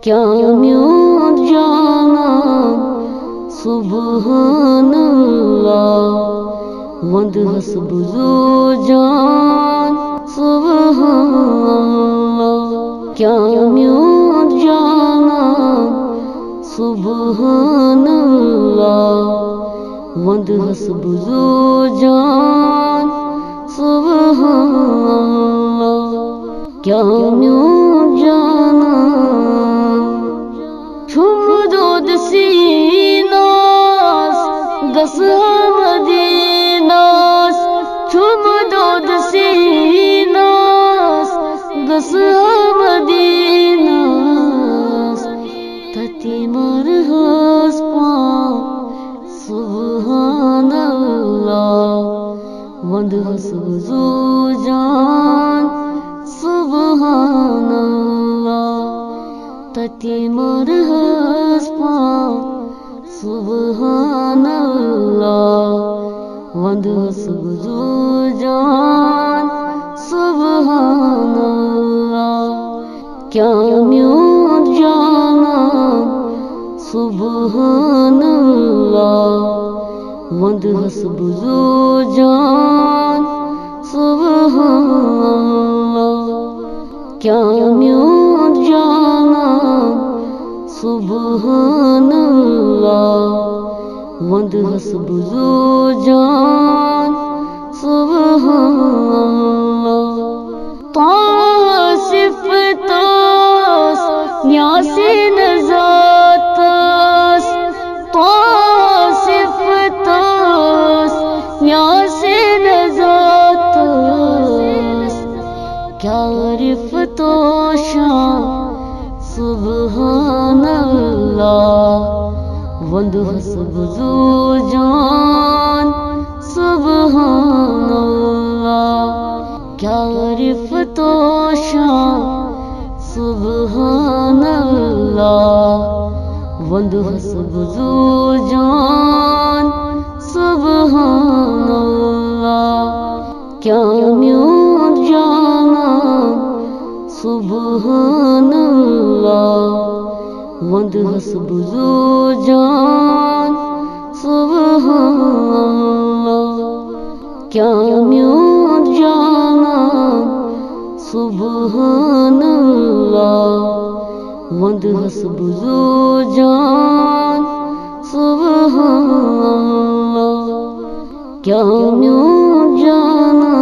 کیا میون جانا سبحان اللہ وندہس بزو جان سبحان اللہ کیا میون جانا سبحان اللہ وندہس بزو جان سبحان اللہ کیا میون جانا چھم دود سیناس گس مدیناس چھم دود سیناس گس مدیناس تتی مرحس پا سبحان اللہ وندہس بزو جان سبحان اللہ تتی مرحس پا سبحان اللہ وندہس بزو جان سبحان اللہ کیا میون جانا سبحان اللہ وندہس بزو جان سبحان اللہ کیا میون جانا سبحان اللہ وندہس بزو جان سبحان اللہ طاصف تاس نیاسی نزاتاس طاصف تاس نیاسی نزاتاس کیا رفت و شان سبحان اللہ وندہس بزو جان سبحان اللہ کیا رفت و شان سبحان اللہ وندہس بزو جان سبحان اللہ کیا میون جانا سبحان اللہ وندہس بزو جان سبحان اللہ کیا میون جانا سبحان اللہ وندہس بزو جان سبحان اللہ کیا میون جانا